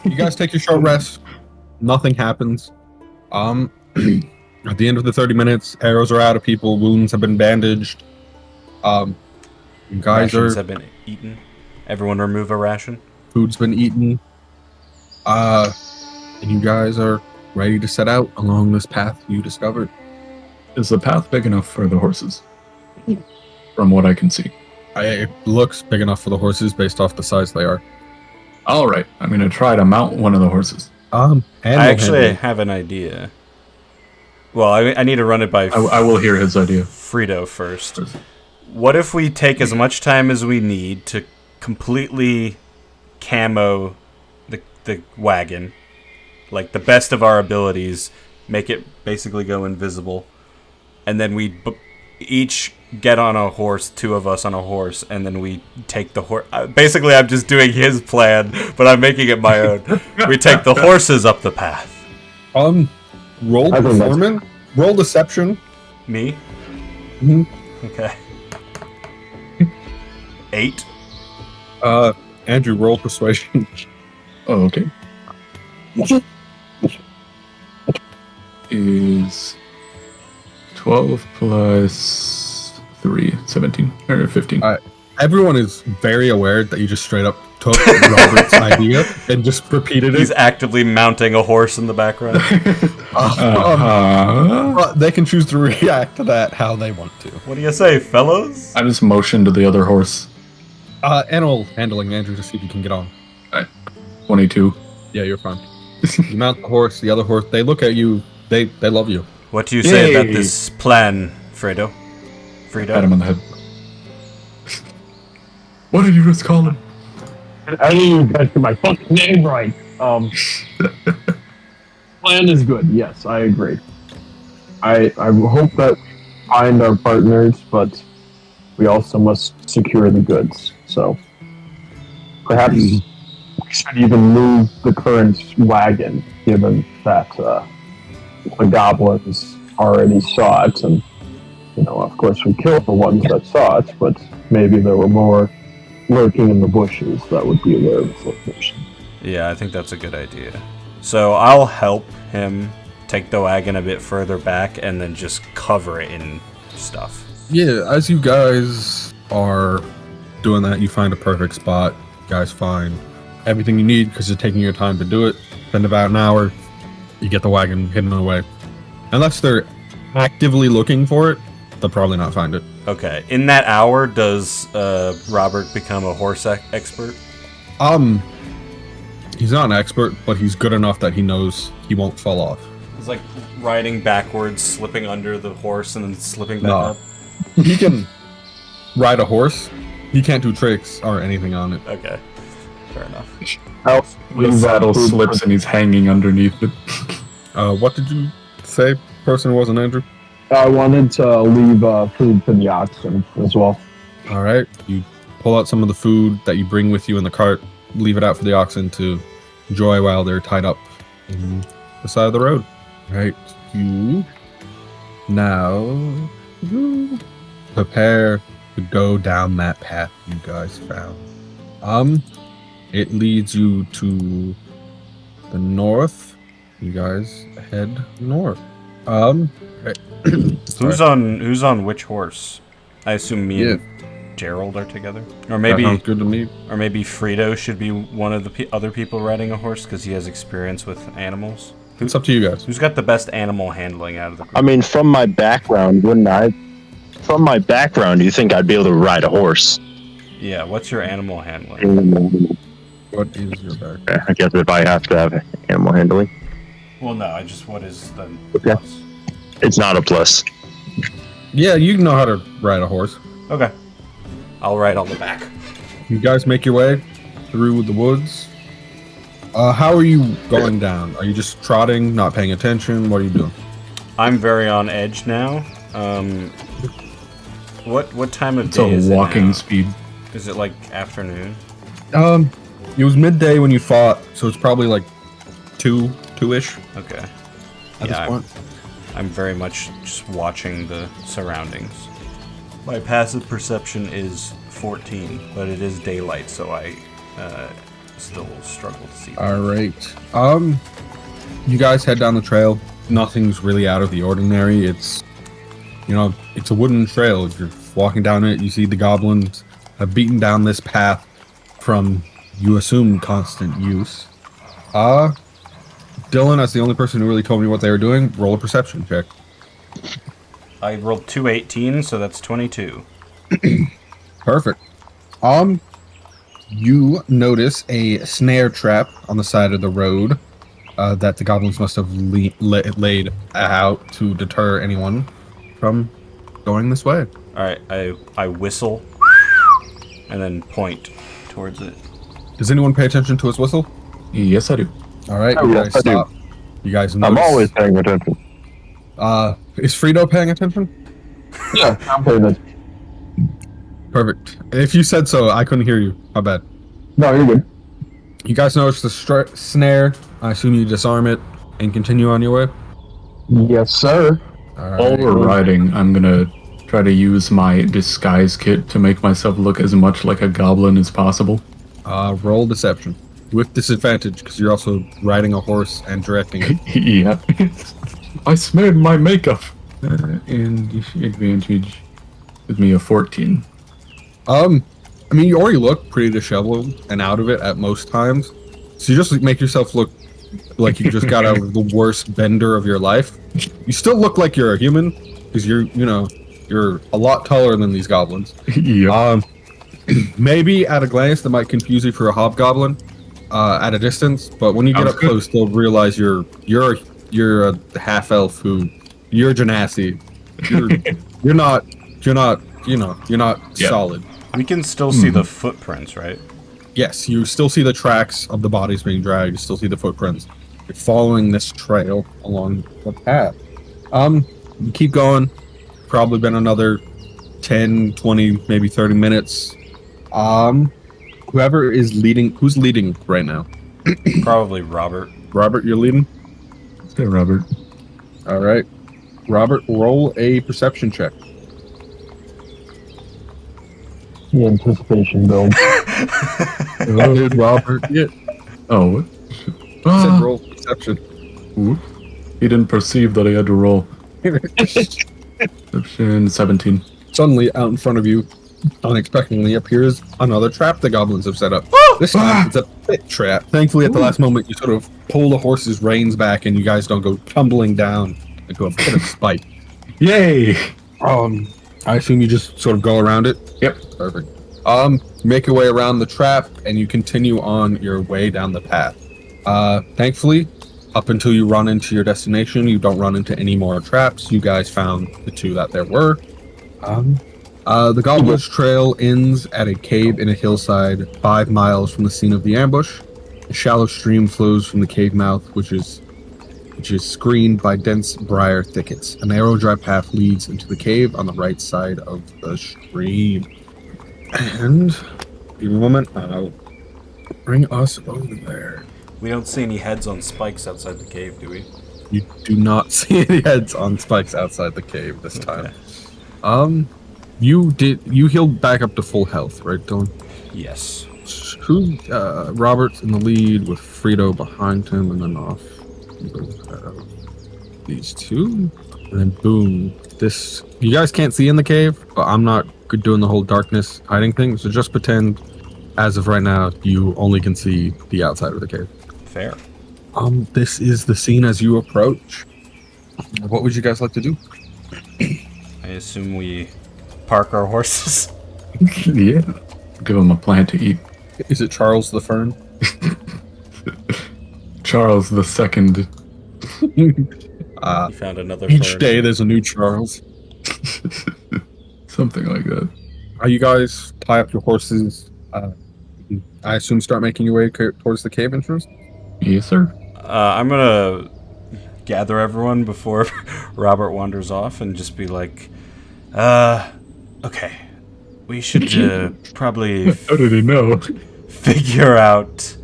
You guys take your short rest. Nothing happens. At the end of the 30 minutes, arrows are out of people. Wounds have been bandaged. You guys Rations have been eaten. Everyone remove a ration. Food's been eaten. And you guys are ready to set out along this path you discovered. Is the path big enough for the horses? From what I can see. It looks big enough for the horses based off the size they are. All right, I'm going to try to mount one of the horses. I actually have an idea. Well, I need to run it by... I will hear his idea. Frito first. What if we take as much time as we need to completely camo the wagon, like the best of our abilities, make it basically go invisible, and then we each get on a horse, 2 of us on a horse, and then we take the horse. Basically, I'm just doing his plan, but I'm making it my own. We take the horses up the path. Roll performance. Roll deception. Me? Mm-hmm. Okay. 8. Andrew, roll persuasion. Oh, okay. Is 12 plus 3, 17, or 15. Everyone is very aware that you just straight up took Robert's idea and just repeated it. He's actively mounting a horse in the background. They can choose to react to that how they want to. What do you say, fellows? I just motioned to the other horse. Animal handling, Andrew, to see if you can get on. 22. Yeah, you're fine. You mount the horse, the other horse, they look at you, they love you. What do you say about this plan, Fredo? Pat him on the head. What did you just call him? I didn't even get my fucking name right. Plan is good, yes, I agree. I hope that we find our partners, but we also must secure the goods. So perhaps we should even move the current wagon, given that the goblins already saw it, and of course we killed the ones that saw it, but maybe there were more lurking in the bushes that would be aware of its location. Yeah, I think that's a good idea. So I'll help him take the wagon a bit further back and then just cover it in stuff. Yeah, as you guys are doing that, you find a perfect spot. You guys find everything you need because you're taking your time to do it. Spend about an hour, you get the wagon hidden away. Unless they're actively looking for it, they'll probably not find it. Okay. In that hour, does Robert become a horse expert? He's not an expert, but he's good enough that he knows he won't fall off. He's like riding backwards, slipping under the horse, and then slipping back up. He can ride a horse. He can't do tricks or anything on it. Okay. Fair enough. The saddle slips and he's hanging underneath it. What did you say? Person wasn't Andrew? I wanted to leave food for the oxen as well. All right. You pull out some of the food that you bring with you in the cart, leave it out for the oxen to enjoy while they're tied up in the side of the road. All right. You now prepare to go down that path you guys found. It leads you to the north. You guys head north. Who's on which horse? I assume me and Gerald are together, or maybe that sounds good to me. Or maybe Frito should be one of the other people riding a horse because he has experience with animals. It's up to you guys. Who's got the best animal handling out of the group? I mean, from my background, wouldn't I? From my background, do you think I'd be able to ride a horse? Yeah. What's your animal handling? What is your background? I guess if I have to have animal handling. Well, no. What is the Okay. plus? It's not a plus. Yeah, you know how to ride a horse. Okay. I'll ride on the back. You guys make your way through the woods. How are you going down? Are you just trotting, not paying attention? What are you doing? I'm very on edge now. What time of day is It's it a walking now? speed. Is it like afternoon? It was midday when you fought, so it's probably like two-ish Okay. at this point. I'm very much just watching the surroundings. My passive perception is 14, but it is daylight, so still struggle to see. All right. You guys head down the trail. Nothing's really out of the ordinary. It's it's a wooden trail. If you're walking down it, you see the goblins have beaten down this path from, you assume, constant use. Dylan, as the only person who really told me what they were doing, roll a perception check. I rolled 2 18, so that's 22. Perfect. You notice a snare trap on the side of the road that the goblins must have laid out to deter anyone from going this way. All right, I whistle and then point towards it. Does anyone pay attention to his whistle? Yes, I do. All right, Oh, you yes, guys I do. stop. You guys notice. I'm always paying attention. Is Frito paying attention? Yeah, I'm paying attention. Perfect. If you said so, I couldn't hear you. How bad? No, you're good. You guys notice the snare. I assume you disarm it and continue on your way. Yes, sir. All While we're riding, I'm gonna try to use my disguise kit to make myself look as much like a goblin as possible. Roll deception with disadvantage because you're also riding a horse and directing it. Yeah. I smeared my makeup. And advantage with me a 14. I mean, you already look pretty disheveled and out of it at most times, so you just make yourself look like you just got out of the worst bender of your life. You still look like you're a human because you're a lot taller than these goblins. Yeah. Maybe at a glance that might confuse you for a hobgoblin at a distance, but when you get Sounds up good. close, they'll realize you're a half elf who you're Genasi. You're not Yeah. solid. We can still see the footprints, right? Yes, you still see the tracks of the bodies being dragged. You still see the footprints. You're following this trail along the path. You keep going. Probably been another 10, 20, maybe 30 minutes. Whoever is leading, who's leading right now? Probably Robert. Robert, you're leading? Okay, Robert. All right. Robert, roll a perception check. The anticipation build. What did Robert get? Oh, what? I said roll perception. Ooh. He didn't perceive that I had to roll. Perception 17. Suddenly, out in front of you, unexpectedly appears another trap the goblins have set up. This time, it's a pit trap. Thankfully, at the last moment, you sort of pull the horse's reins back, and you guys don't go tumbling down into a pit of spite. Yay! I assume you just sort of go around it. Yep. Perfect. Make your way around the trap, and you continue on your way down the path. Thankfully, up until you run into your destination, you don't run into any more traps. You guys found the two that there were. The Goblin's Trail ends at a cave in a hillside 5 miles from the scene of the ambush. A shallow stream flows from the cave mouth, which is screened by dense briar thickets. A narrow, dry path leads into the cave on the right side of the stream. And, give me a moment, I'll bring us over there. We don't see any heads on spikes outside the cave, do we? You do not see any heads on spikes outside the cave this time. You healed back up to full health, right, Dylan? Yes. Robert's in the lead with Frito behind him, and then off these two, and then boom. This you guys can't see in the cave, but I'm not good doing the whole darkness hiding thing. So just pretend, as of right now, you only can see the outside of the cave. Fair. This is the scene as you approach. What would you guys like to do? I assume we park our horses. Yeah. Give him a plant to eat. Is it Charles the Fern? Charles the Second. You found another Each fern. day there's a new Charles. Something like that. You guys tie up your horses. I assume start making your way towards the cave entrance. Yes, sir. I'm gonna gather everyone before Robert wanders off and just be like, okay, we should probably How did he know? figure out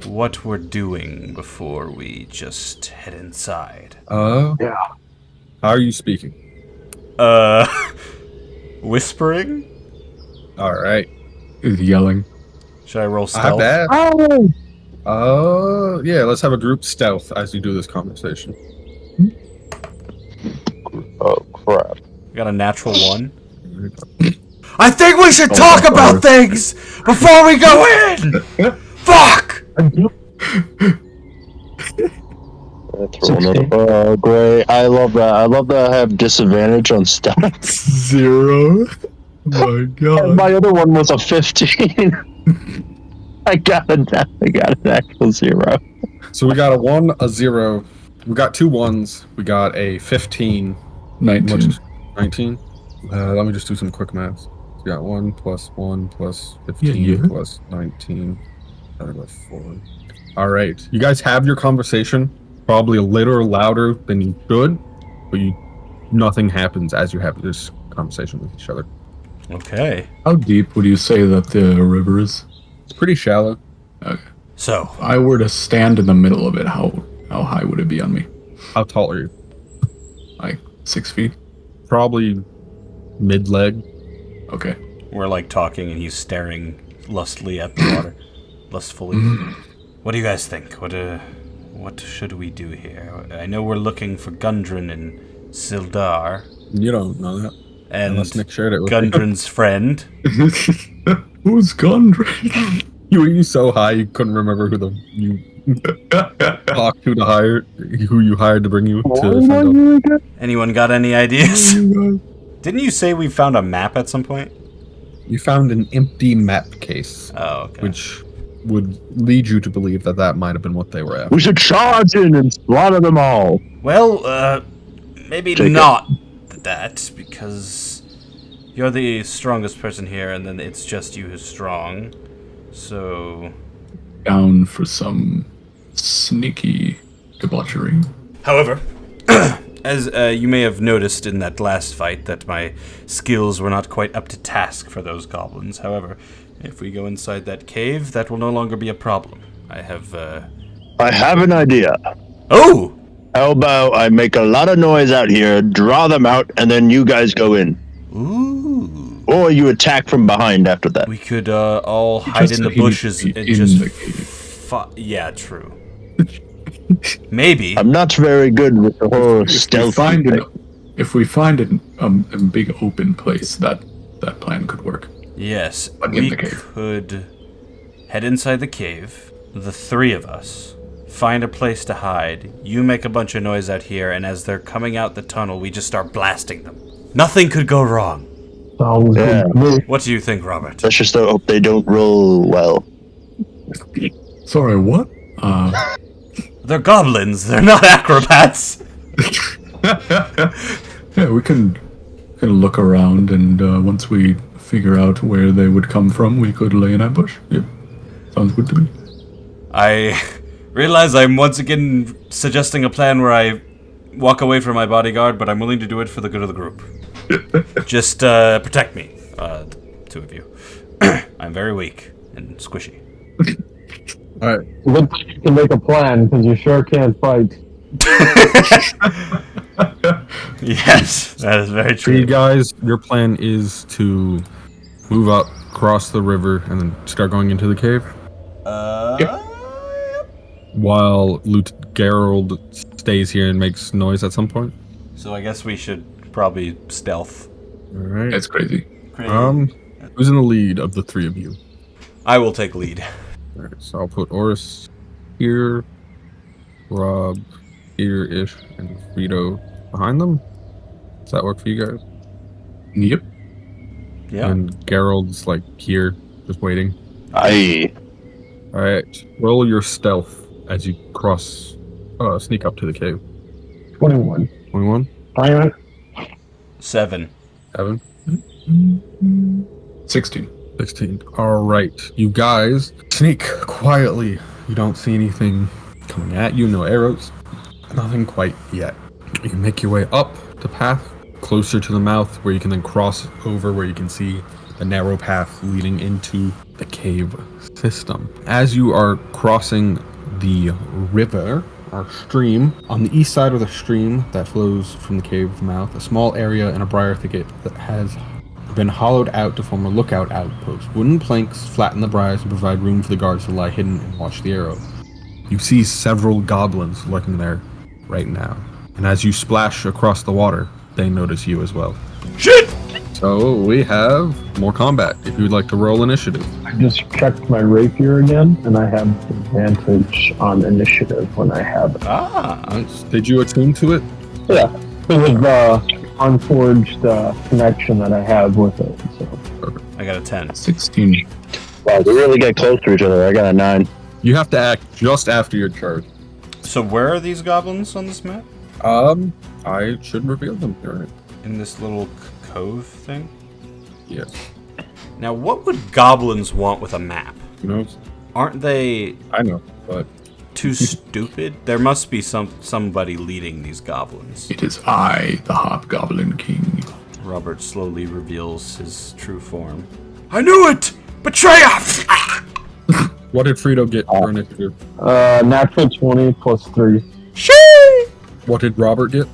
what we're doing before we just head inside. Yeah. How are you speaking? Whispering? All right. He's yelling. Should I roll I have stealth? that. Yeah, let's have a group stealth as you do this conversation. Oh crap! I got a natural 1. I think we should Oh, talk my about God. things before we go in! Fuck! Let's roll another. Oh, great! I love that. I love that I have disadvantage on stealth. 0. My And God. my other one was a 15. I got an actual 0. So we got a 1, a 0. We got 2 1s. We got a 15. 19. 19. Let me just do some quick maths. We got 1 plus 1 plus 15 Yeah. plus 19. I got 4. All right. You guys have your conversation. Probably a little louder than you should, but nothing happens as you have this conversation with each other. Okay. How deep would you say that the river is? It's pretty shallow. Okay. So, If I were to stand in the middle of it, how high would it be on me? How tall are you? Like 6 feet? Probably mid-leg. Okay. we're like talking and he's staring lustfully at the water. Lustfully. What do you guys think? What should we do here? I know we're looking for Gundren and Sildar. You don't know that. And Unless Nick shared it with you. Gundren's friend. Who's Gondry? You were so high you couldn't remember who you talked to hire, who you hired to bring you to Phandelver. Anyone got any ideas? Didn't you say we found a map at some point? You found an empty map case, Oh, okay. which would lead you to believe that might have been what they were after. We should charge in and slaughter them all. Well, maybe Jacob. not that, because you're the strongest person here, and then it's just you who's strong. So, Down for some sneaky debauchery. however, as you may have noticed in that last fight, that my skills were not quite up to task for those goblins. However, if we go inside that cave, that will no longer be a problem. I have, I have an idea. Oh! How about I make a lot of noise out here, draw them out, and then you guys go in. Ooh. Or you attack from behind after that. We could all hide just in the said he needs bushes to be and in just... the cave. Yeah, true. Maybe. I'm not very good with the whole stealth thing. If we find a big open place, that plan could work. Yes, But in we the cave. could head inside the cave, the 3 of us, find a place to hide, you make a bunch of noise out here, and as they're coming out the tunnel, we just start blasting them. Nothing could go wrong. Sounds Yeah. good to me. What do you think, Robert? Let's just hope they don't roll well. Sorry, what? They're goblins, they're not acrobats! Yeah, we can look around, and once we figure out where they would come from, we could lay an ambush. Yep, sounds good to me. I realize I'm once again suggesting a plan where I walk away from my bodyguard, but I'm willing to do it for the good of the group. Just protect me, the 2 of you. I'm very weak and squishy. All right. Looks like you can make a plan, because you sure can't fight. Yes, that is very So you true. guys, your plan is to move up, cross the river, and then start going into the cave? While Gerald stays here and makes noise at some point? So I guess we should probably stealth. Alright. That's crazy. Who's in the lead of the 3 of you? I will take lead. Alright, so I'll put Oris here, Rob here-ish, and Vito behind them. Does that work for you guys? Yep. Yeah. And Gerald's like here, just waiting. Aye. Alright, roll your stealth as you sneak up to the cave. 21. 21? Simon? 7. Evan? 16. 16. Alright, you guys sneak quietly. You don't see anything coming at you, no arrows. Nothing quite yet. You make your way up the path, closer to the mouth, where you can then cross over, where you can see a narrow path leading into the cave system. As you are crossing the river, or stream, on the east side of the stream that flows from the cave mouth, a small area in a briar thicket that has have been hollowed out to form a lookout outpost. Wooden planks flatten the briars and provide room for the guards to lie hidden and watch the arrow. You see several goblins lurking there right now. And as you splash across the water, they notice you as well. Shit! So we have more combat if you would like to roll initiative. I just checked my rapier again, and I have advantage on initiative when I have it. Ah. Nice. Did you attune to it? Yeah, because of the unforged connection that I have with it. So. I got a 10. 16. Wow, we really get close to each other. I got a 9. You have to act just after your charge. So where are these goblins on this map? I should reveal them here. In this little cove thing? Yes. Now, what would goblins want with a map? Who knows? Aren't they I know, but too stupid? There must be somebody leading these goblins. It is I, the Hobgoblin King. Robert slowly reveals his true form. I knew it! Betrayer! what did Frito get for initiative? Natural 20 plus 3. Shee! What did Robert get?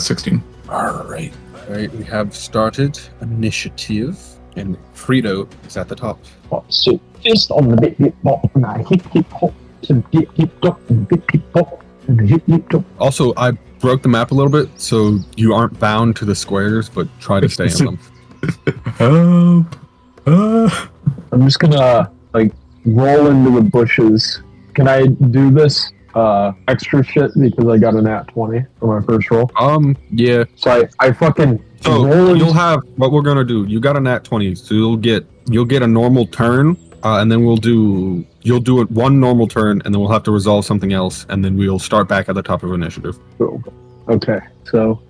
16. Alright, we have started initiative, and Frito is at the top. So, fist on the bit bop, and I hip hop, and hip hop, and hip hop, and hip hop. Also, I broke the map a little bit, so you aren't bound to the squares, but try to stay in them. Help! I'm just gonna, roll into the bushes. Can I do this extra shit because I got a nat 20 for my first roll? Yeah. So I fucking So roll you'll have what we're gonna do. You got a nat 20, so you'll get a normal turn, and then you'll do it one normal turn, and then we'll have to resolve something else, and then we'll start back at the top of initiative. Okay, so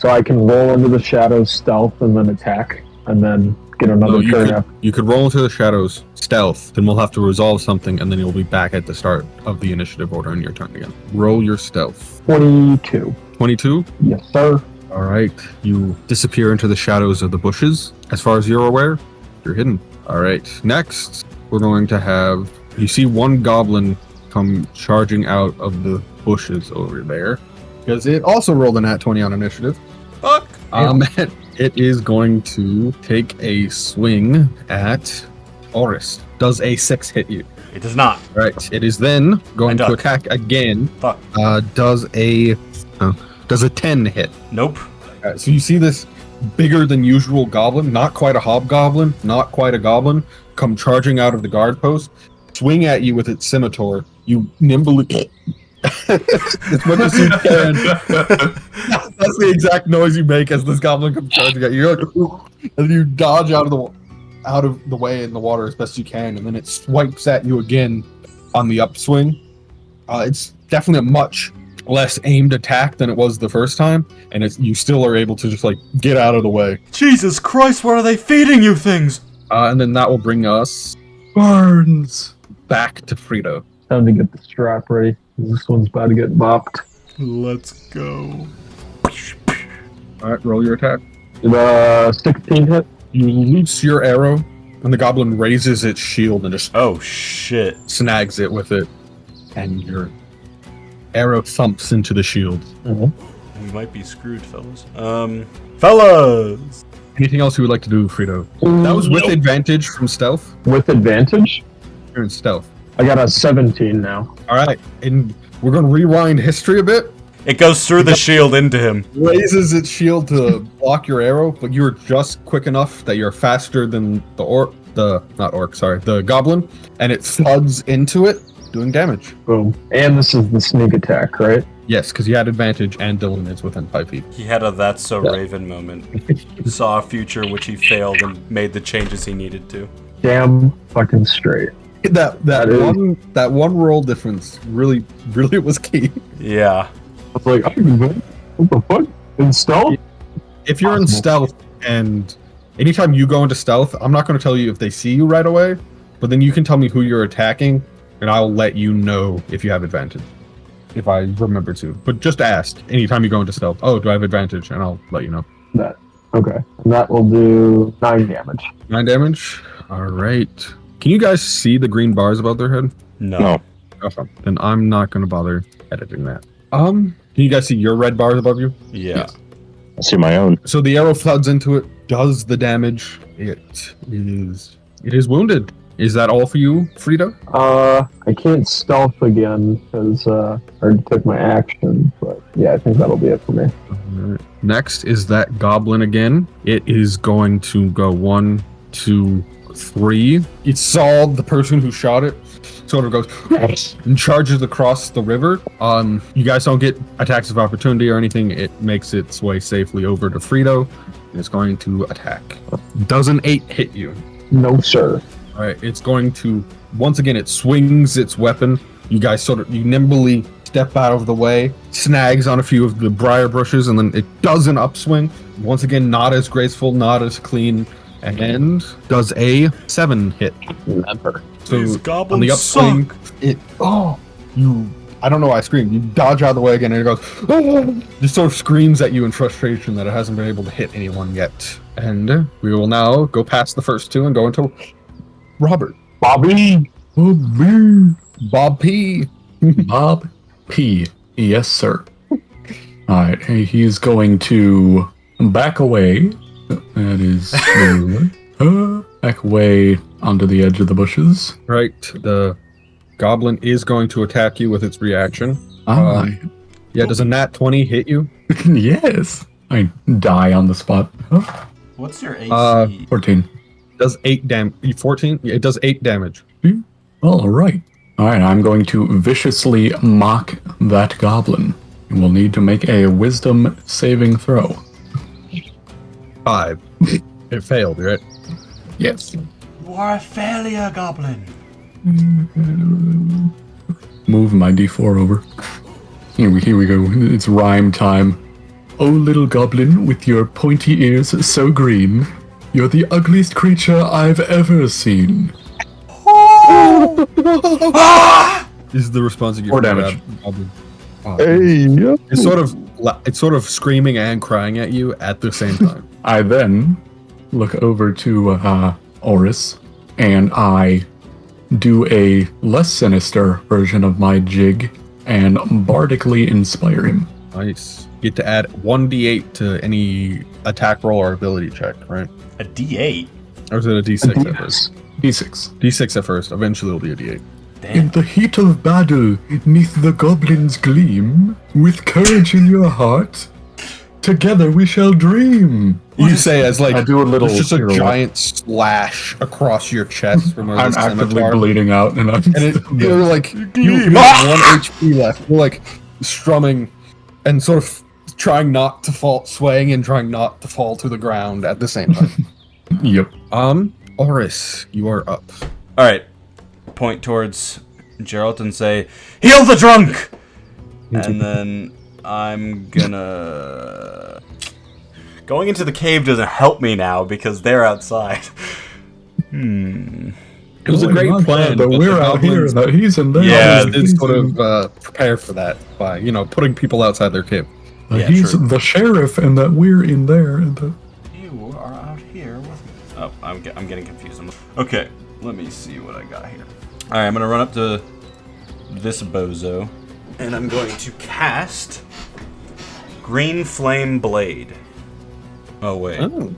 I can roll into the shadows, stealth, and then attack, and then get another turn. You could roll into the shadows, stealth, then we'll have to resolve something, and then you'll be back at the start of the initiative order in your turn again. Roll your stealth. 22. 22? Yes, sir. All right, you disappear into the shadows of the bushes. As far as you're aware, you're hidden. All right, next we're going to have, you see one goblin come charging out of the bushes over there, because it also rolled a nat 20 on initiative. Fuck! It is going to take a swing at Oris. Does a 6 hit you? It does not. Right. It is then going to attack again. Fuck. Does a 10 hit? Nope. So you see this bigger than usual goblin, not quite a hobgoblin, not quite a goblin, come charging out of the guard post, swing at you with its scimitar. You nimbly as much as you can. That's the exact noise you make as this goblin comes charging at you. You're like, ooh, and you dodge out of the way in the water as best you can, and then it swipes at you again on the upswing. It's definitely a much less aimed attack than it was the first time, and you still are able to just get out of the way. Jesus Christ, what are they feeding you things? And then that will bring us Barnes! back to Frito. Time to get the strap ready. This one's about to get bopped. Let's go. All right, roll your attack. 16 hit. You loose your arrow, and the goblin raises its shield and just Oh shit. snags it with it, and your arrow thumps into the shield. Mm-hmm. We might be screwed, fellas. Fellas! Anything else you would like to do, Frito? That was with advantage from stealth. With advantage? You're in stealth. I got a 17 now. All right, and we're going to rewind history a bit. It goes through the shield into him. Raises its shield to block your arrow, but you're just quick enough that you're faster than the goblin, and it thuds into it, doing damage. Boom. And this is the sneak attack, right? Yes, because you had advantage, and Dylan is within 5 feet. He had a That's So Raven moment. Saw a future in which he failed and made the changes he needed to. Damn fucking straight. That one roll difference really was key. Yeah. I was like, what the fuck? In stealth? If you're in stealth, and anytime you go into stealth, I'm not going to tell you if they see you right away, but then you can tell me who you're attacking, and I'll let you know if you have advantage. If I remember to. But just ask anytime you go into stealth, oh, do I have advantage? And I'll let you know. That. Okay. And that will do 9 damage. 9 damage? Alright. Can you guys see the green bars above their head? No. Okay. Then I'm not going to bother editing that. Can you guys see your red bars above you? Yeah. I see my own. So the arrow floods into it, does the damage. It is wounded. Is that all for you, Frida? I can't stealth again because I already took my action, but yeah, I think that'll be it for me. Next is that goblin again. It is going to go 1, 2, 3. It saw the person who shot it, sort of goes and charges across the river. You guys don't get attacks of opportunity or anything. It makes its way safely over to Frito. It's going to attack. Does an 8 hit you? No, sir. All right, it's going to, once again, it swings its weapon. You guys you nimbly step out of the way, snags on a few of the briar bushes, and then it does an upswing. Once again, not as graceful, not as clean, and does a 7 hit. Never. So These goblins on the upswing, suck. I don't know why I screamed. You dodge out of the way again, and it goes, oh, just sort of screams at you in frustration that it hasn't been able to hit anyone yet. And we will now go past the first 2 and go into Robert. Bobby. Bob P. Bob P. Yes, sir. Alright, he's going to back away. That is back away onto the edge of the bushes. Right, the goblin is going to attack you with its reaction. Yeah, does a nat 20 hit you? Yes. I die on the spot. What's your AC? 14. Does 8 damage. 14? It does 8 damage. All right. All right, I'm going to viciously mock that goblin. You will need to make a wisdom saving throw. 5. It failed, right? Yes. You are a failure, Goblin. Move my d4 over. Here we go. It's rhyme time. Oh, little goblin with your pointy ears so green, you're the ugliest creature I've ever seen. Is the response you get 4 from the damage. goblin. Hey, It's sort of screaming and crying at you at the same time. I then look over to Oris, and I do a less sinister version of my jig and bardically inspire him. Nice. You get to add 1d8 to any attack roll or ability check, right? A D8. Or is it a d6 at first? D6. D6 at first. Eventually it'll be a d8. In Damn. the heat of battle, neath the goblin's gleam, with courage in your heart, together we shall dream. You say as like I do a little. there's just a hero. giant slash across your chest from where I'm the actively scimitar. bleeding out, and I'm. And you're like you have 1 HP left. You're like strumming and sort of trying not to fall, swaying and trying not to fall to the ground at the same time. Yep. Oris, you are up. All right. Point towards Geralt and say, "Heal the drunk!" And then I'm gonna... Going into the cave doesn't help me now because they're outside. It was a great plan, but but we're the out here. goblins- That he's in there. Yeah, Did sort of prepare for that by putting people outside their cave. Yeah, he's true. the sheriff, and that we're in there. And the... You are out here with me. Oh, I'm getting confused. Okay, let me see what I got here. All right, I'm gonna run up to this bozo, and I'm going to cast Green Flame Blade. Oh wait. Oh.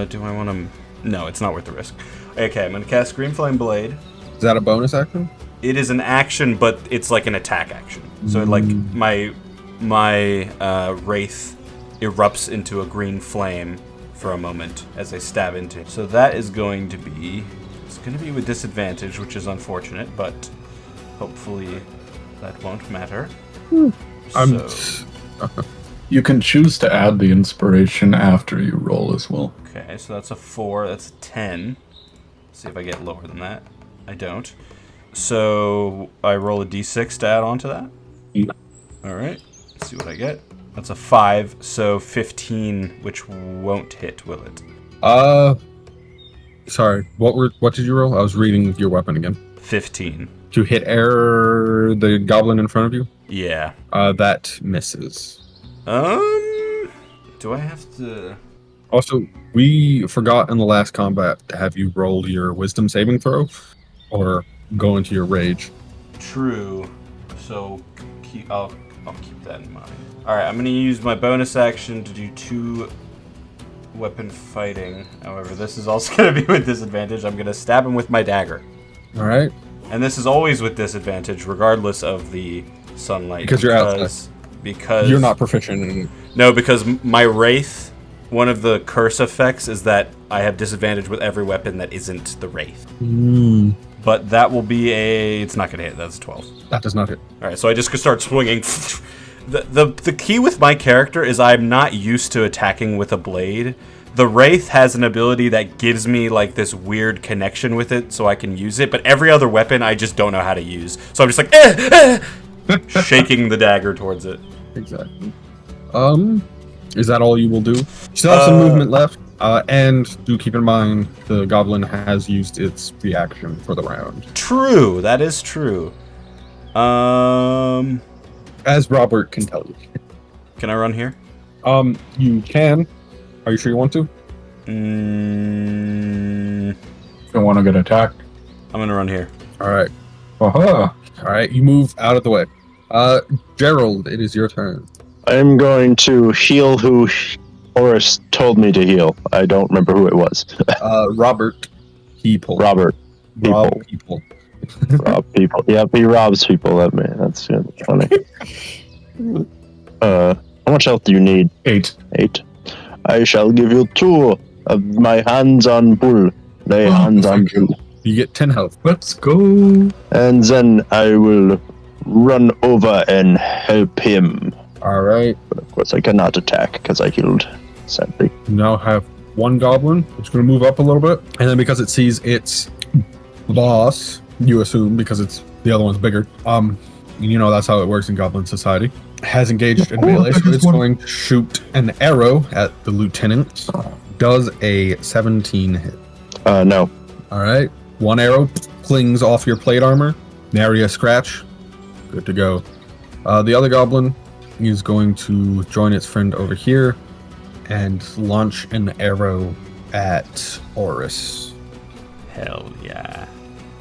Do I want to? No, it's not worth the risk. Okay, I'm gonna cast Green Flame Blade. Is that a bonus action? It is an action, but it's like an attack action. So like my wraith erupts into a green flame for a moment as I stab into it. So that is going to be... It's going to be with disadvantage, which is unfortunate, but hopefully that won't matter. So, You can choose to add the inspiration after you roll as well. okay, so that's a 4. That's a 10. See if I get lower than that. I don't. So I roll a d6 to add on to that. Yeah. All right. Let's see what I get. That's a 5, so 15, which won't hit, will it? Sorry. What did you roll? I was reading your weapon again. 15. To hit the goblin in front of you? Yeah. That misses. Do I have to... Also, we forgot in the last combat to have you roll your wisdom saving throw or go into your rage. True. So I'll I'll keep that in mind. Alright, I'm going to use my bonus action to do 2 weapon fighting. However, this is also going to be with disadvantage. I'm going to stab him with my dagger. All right. And this is always with disadvantage, regardless of the sunlight. Because you're outside. Because You're not proficient in. No, because my Wraith, one of the curse effects is that I have disadvantage with every weapon that isn't the Wraith. But that will be it's not going to hit. That's 12. That does not hit. All right, so I just could start swinging. The key with my character is I'm not used to attacking with a blade. The Wraith has an ability that gives me like this weird connection with it, so I can use it. But every other weapon, I just don't know how to use. So I'm just like, shaking the dagger towards it. Exactly. Is that all you will do? You still have some movement left. And do keep in mind the goblin has used its reaction for the round. True, that is true. As Robert can tell you. Can I run here? You can. Are you sure you want to? If you want to get attacked. I'm gonna run here. All right. Aha. All right. You move out of the way. Gerald, it is your turn. I'm going to heal who Horace told me to heal. I don't remember who it was. Robert People. Robert. Rob People. People. Rob people. Yep, he robs people. That's funny. How much health do you need? 8. 8. I shall give you 2 of my hands on bull. Lay hands on thank you. bull. You get 10 health. Let's go. And then I will run over and help him. All right. But of course, I cannot attack because I healed, sadly. You now have one goblin. It's going to move up a little bit. And then because it sees its boss, you assume, because it's the other one's bigger, you know that's how it works in Goblin Society, has engaged in melee, so it's going to shoot an arrow at the lieutenant. Does a 17 hit. No. All right. One arrow clings off your plate armor. Nary a scratch. Good to go. The other goblin is going to join its friend over here and launch an arrow at Oris. Hell yeah.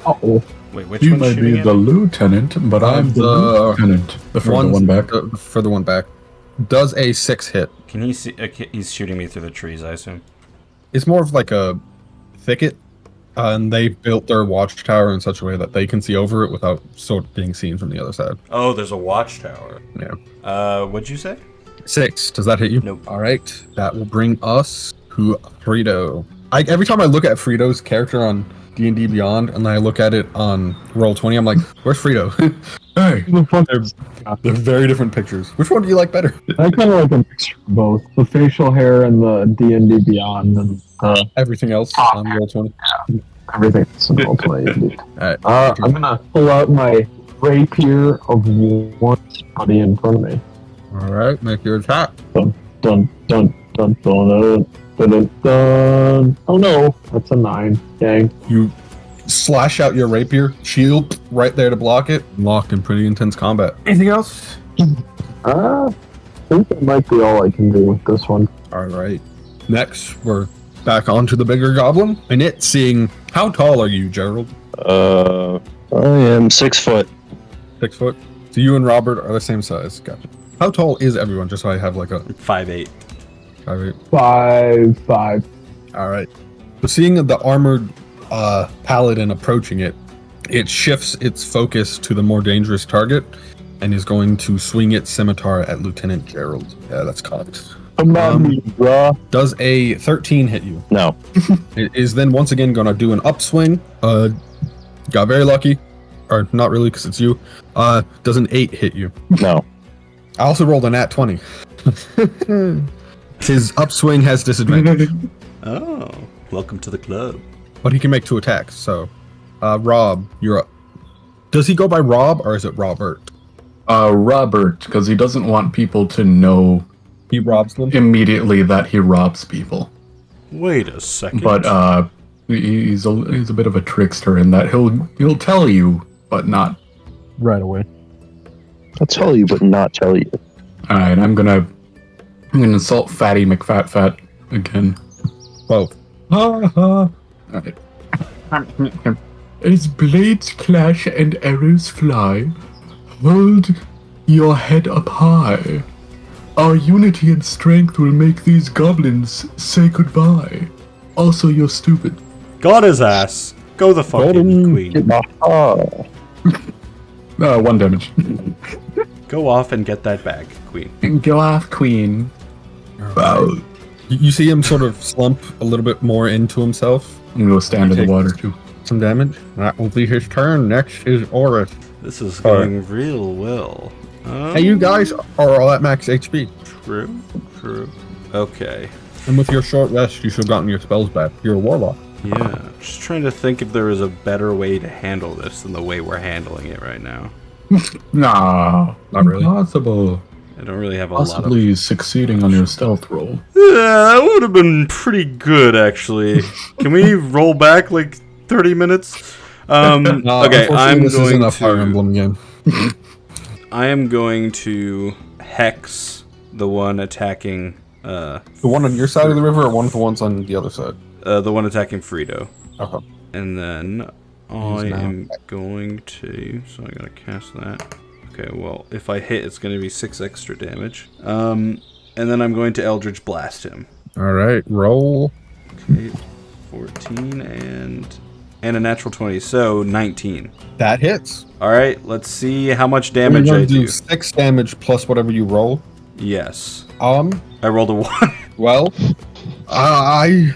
Uh-oh. Wait, which You one's might shooting be at the me? lieutenant, but I'm the lieutenant. The further One's- one back. The further one back. Does a 6 hit. Can he see? He's shooting me through the trees, I assume. It's more of like a thicket, and they built their watchtower in such a way that they can see over it without sort of being seen from the other side. Oh, there's a watchtower. Yeah. What'd you say? 6. Does that hit you? Nope. All right. That will bring us to Frito. Every time I look at Frito's character on D&D Beyond, and I look at it on Roll20, I'm like, where's Frito? Hey, They're very different pictures. Which one do you like better? I kind of like a mixture of both. The facial hair and the D&D Beyond and Everything else on Roll20. everything that's in Roll20 indeed. All right. I'm going to pull out my rapier of somebody in front of me. All right. Make your attack. Dun, dun, dun, dun, dun, dun, dun. Oh no, that's a 9. Dang. You slash out your rapier, shield right there to block it. Locked in pretty intense combat. Anything else? I think that might be all I can do with this one. All right. Next, we're back onto the bigger goblin, and it seeing. How tall are you, Gerald? I am 6 foot. 6 foot. So you and Robert are the same size. Gotcha. How tall is everyone? Just so I have like a 5'8". 5'8". 5'5". All right. So seeing the armored paladin approaching it, it shifts its focus to the more dangerous target and is going to swing its scimitar at Lieutenant Gerald. Yeah, that's cocked. Come on, me, bruh. Does a 13 hit you? No. It is then once again going to do an upswing. Got very lucky. Or not really, because it's you. Does an 8 hit you? No. I also rolled a nat 20. His upswing has disadvantage, Oh, welcome to the club. but he can make 2 attacks. So, Rob, you're up. Does he go by Rob or is it Robert? Robert, because he doesn't want people to know He robs them. immediately that he robs people. Wait a second. But he's a bit of a trickster in that he'll tell you, but not. Right away. I'll tell you, but not tell you. All right, I'm gonna insult Fatty McFatfat again. Both. Ha ha. All right. As blades clash and arrows fly, hold your head up high. Our unity and strength will make these goblins say goodbye. Also, you're stupid. Got his ass. Go the fucking Golden. queen. Oh. 1 damage. Go off and get that bag, queen. Go off, queen. You see him sort of slump a little bit more into himself. I'm gonna go stand in the water too. Some damage. That will be his turn. Next is Oris. This is going real well. Hey, you guys are all at max HP. True. Okay. And with your short rest, you should have gotten your spells back. You're a warlock. Yeah. Just trying to think if there is a better way to handle this than the way we're handling it right now. Nah, Not really. Impossible. I don't really have a Possibly succeeding on your stealth roll. Yeah, that would have been pretty good, actually. Can we roll back like 30 minutes? Okay, this isn't a Fire Emblem game. I am going to hex the one attacking. The one on your side of the river, or one of the ones on the other side? The one attacking Frito. Okay. And then I am going to. So I gotta cast that. Okay, well, if I hit, it's gonna be 6 extra damage. And then I'm going to Eldritch Blast him. All right, roll. Okay, 14 and a natural 20, so 19. That hits. All right, let's see how much damage You're I gonna do do. 6 damage plus whatever you roll. Yes, I rolled a 1. Well, I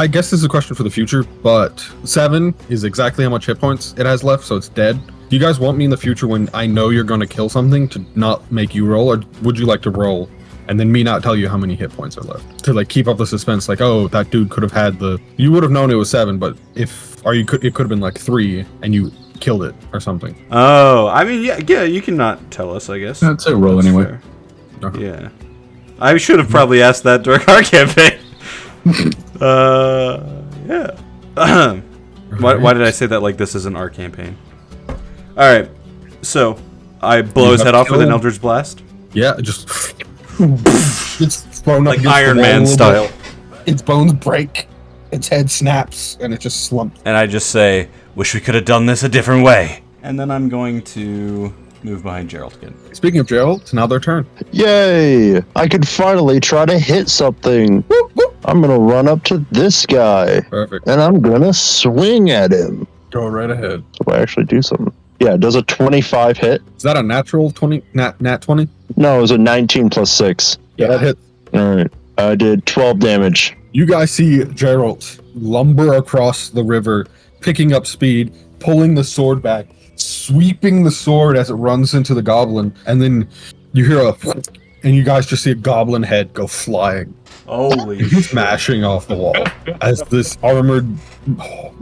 guess this is a question for the future, but 7 is exactly how much hit points it has left, so it's dead. Do you guys want me in the future when I know you're going to kill something to not make you roll, or would you like to roll and then me not tell you how many hit points are left? To like keep up the suspense, like, oh, that dude could have had you would have known it was 7, but it could have been like 3 and you killed it or something. Oh, I mean, yeah, you can not tell us, I guess. That's a roll anyway. Fair. Okay. Yeah. I should have probably asked that during our campaign. Yeah. Why did I say that like this isn't our campaign? Alright, so I blow his head off with an Eldritch Blast. Yeah, just it's thrown up Like against Iron the wall a Man little style. bit. Its bones break, its head snaps, and it just slumps. And I just say, wish we could have done this a different way. And then I'm going to move behind Gerald again. Speaking of Gerald, it's now their turn. Yay! I can finally try to hit something. I'm gonna run up to this guy. Perfect. And I'm gonna swing at him. Go right ahead. So I actually do something. Yeah, does a 25 hit? Is that a natural 20? Nat 20? No, it was a 19 plus 6. Yeah, that hit. Alright. I did 12 damage. You guys see Gerald lumber across the river, picking up speed, pulling the sword back, sweeping the sword as it runs into the goblin, and then you hear and you guys just see a goblin head go flying. Holy Smashing off the wall as this armored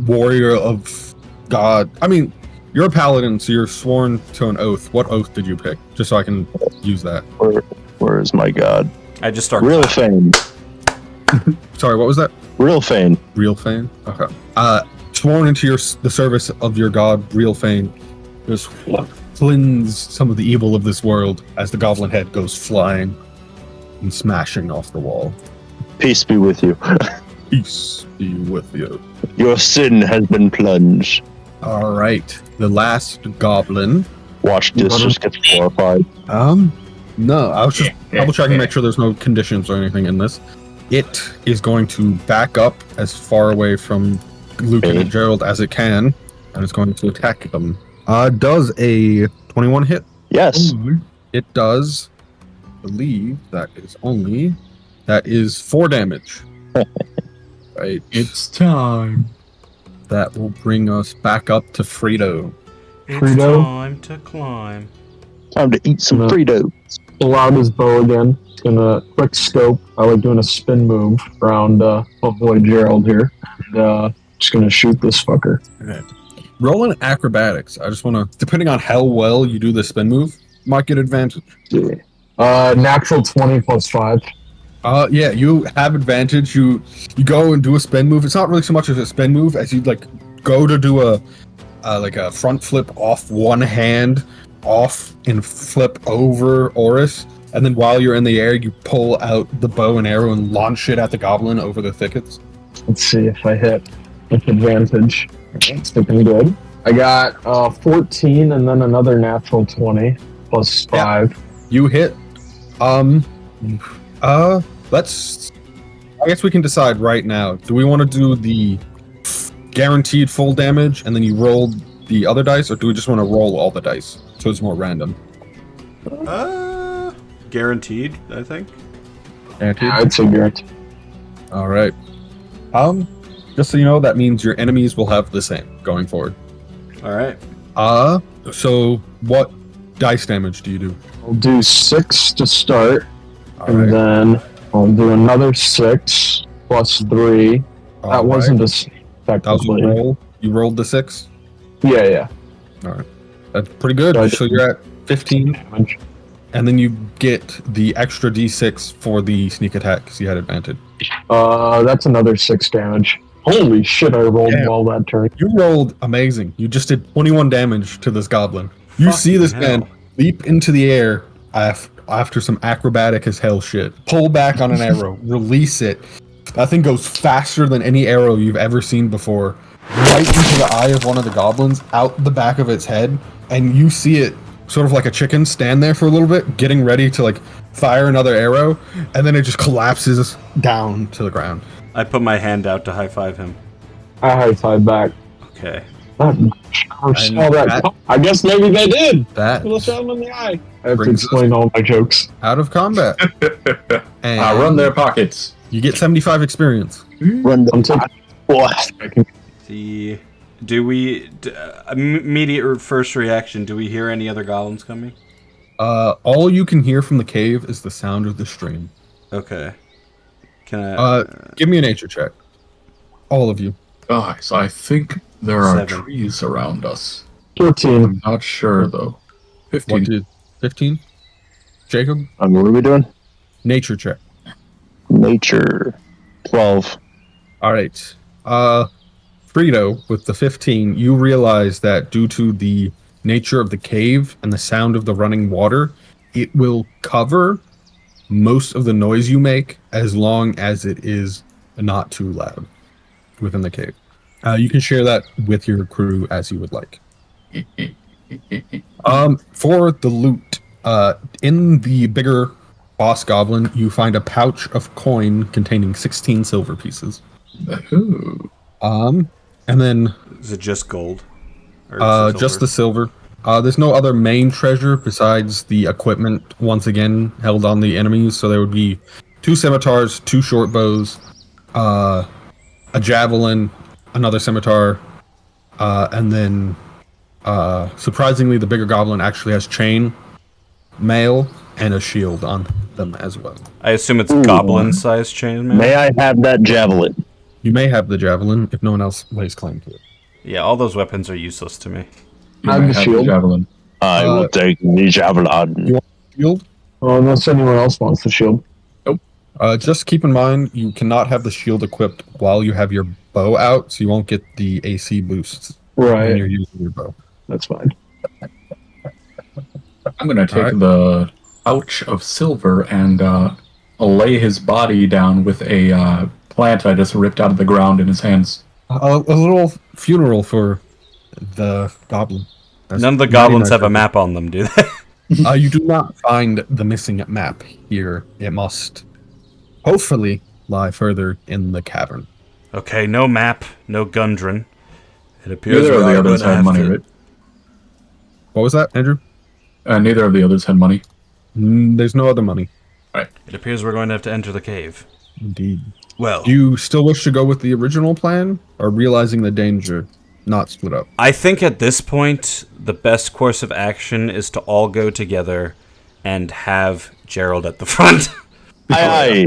warrior of God. I mean, you're a paladin, so you're sworn to an oath. What oath did you pick? Just so I can use that. Where is my god? I just start Real Fane. Sorry, what was that? Real Fane. Real Fane? Okay. Sworn into the service of your god, Real Fane, just cleanse some of the evil of this world as the goblin head goes flying and smashing off the wall. Peace be with you. Peace be with you. Your sin has been plunged. All right, the last goblin. Watch this just get glorified. No, I was just double checking to make sure there's no conditions or anything in this. It is going to back up as far away from Luke and Gerald as it can, and it's going to attack them. Does a 21 hit? Yes. It does. I believe that is 4 damage. Right. It's time. That will bring us back up to Frito. It's Frito? time to climb. Time to eat some Frito. Pull out his bow again. It's gonna quick scope. I like doing a spin move around avoid Gerald here. And just gonna shoot this fucker. Okay. Roll in acrobatics. I just want to, depending on how well you do the spin move, you might get advantage. Yeah. Natural 20 plus 5. Yeah, you have advantage. You go and do a spin move. It's not really so much as a spin move as you like go to do a front flip off one hand, off and flip over Oris, and then while you're in the air, you pull out the bow and arrow and launch it at the goblin over the thickets. Let's see if I hit with advantage. It's looking good. I got 14 and then another natural 20. plus Yeah. 5. You hit. Let's. I guess we can decide right now. Do we want to do the guaranteed full damage and then you roll the other dice, or do we just want to roll all the dice so it's more random? Guaranteed, I think. Guaranteed? Yeah, I'd say guaranteed. All right. Just so you know, that means your enemies will have the same going forward. All right. So what dice damage do you do? I'll do 6 to start, All and right. then I'll do another 6 plus 3. All That wasn't right. a save, That was a technically. roll. You rolled the 6. Yeah. That's pretty good. So I So you're at 15, Damage. and then you get the extra d6 for the sneak attack because you had advantage. That's another 6 damage. Holy shit, I rolled Damn. well that turn. You rolled amazing. You just did 21 damage to this goblin. You Fucking see this hell. man leap into the air after some acrobatic as hell shit. Pull back on an arrow, release it. That thing goes faster than any arrow you've ever seen before. Right into the eye of one of the goblins, out the back of its head, and you see it sort of like a chicken stand there for a little bit, getting ready to like fire another arrow, and then it just collapses down to the ground. I put my hand out to high five him. I high five back. Okay. That never saw that. I guess maybe they did. That Let's shot him in the eye. I have to Brings us- explain all my jokes. out of combat. And Run their pockets. you get 75 experience. Run the I'm taking what? Immediate first reaction, do we hear any other goblins coming? All you can hear from the cave is the sound of the stream. Okay. Can I... Give me a nature check. All of you. Guys, I think there are 7. trees around us. 14. I'm not sure though. 15. What did 15? Jacob? What are we doing? Nature check. Nature. 12. All right. Frito, with the 15, you realize that due to the nature of the cave and the sound of the running water, it will cover most of the noise you make as long as it is not too loud within the cave. You can share that with your crew as you would like. For the loot, in the bigger boss goblin, you find a pouch of coin containing 16 silver pieces. Ooh. And then Is it just gold? Or just the silver. There's no other main treasure besides the equipment, once again, held on the enemies. So there would be 2 scimitars, 2 short bows, a javelin, another scimitar, and then, surprisingly, the bigger goblin actually has chain, mail, and a shield on them as well. I assume it's goblin-sized chainmail? May I have that javelin? You may have the javelin if no one else lays claim to it. Yeah, all those weapons are useless to me. You I have might the have shield. javelin. I will take the javelin. Shield? Unless anyone else wants the shield. Just keep in mind, you cannot have the shield equipped while you have your bow out, so you won't get the AC boosts when Right. you're using your bow. That's fine. I'm gonna take Alright. the pouch of silver and lay his body down with a plant I just ripped out of the ground in his hands. A little funeral for the goblin. That's None of the very goblins nice have a of map on them, do they? you. You do not find the missing map here. It must hopefully lie further in the cavern. Okay, no map, no Gundren. It appears Neither of we the are others going to had have money, to- right? What was that, Andrew? Neither of the others had money. There's no other money. It appears we're going to have to enter the cave. Indeed. Well, Do you still wish to go with the original plan, or realizing the danger, not split up? I think at this point, the best course of action is to all go together and have Gerald at the front. Aye, aye.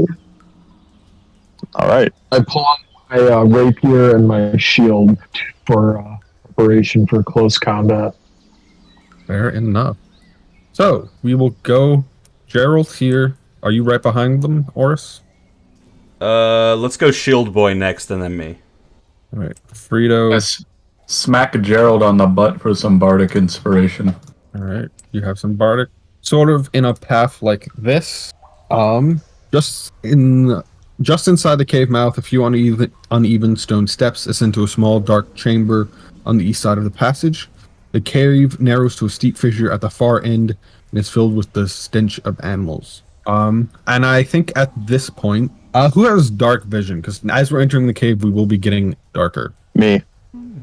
All right. I pull out my rapier and my shield for preparation for close combat. Fair enough. So, we will go. Gerald here. Are you right behind them, Oris? Let's go Shield Boy next and then me. Alright. Frito. Let's smack Gerald on the butt for some bardic inspiration. Alright. You have some bardic. Sort of in a path like this. Just inside the cave mouth, a few uneven stone steps ascend to a small dark chamber on the east side of the passage. The cave narrows to a steep fissure at the far end, It's filled with the stench of animals. And I think at this point, who has dark vision? Because as we're entering the cave, we will be getting darker. Me.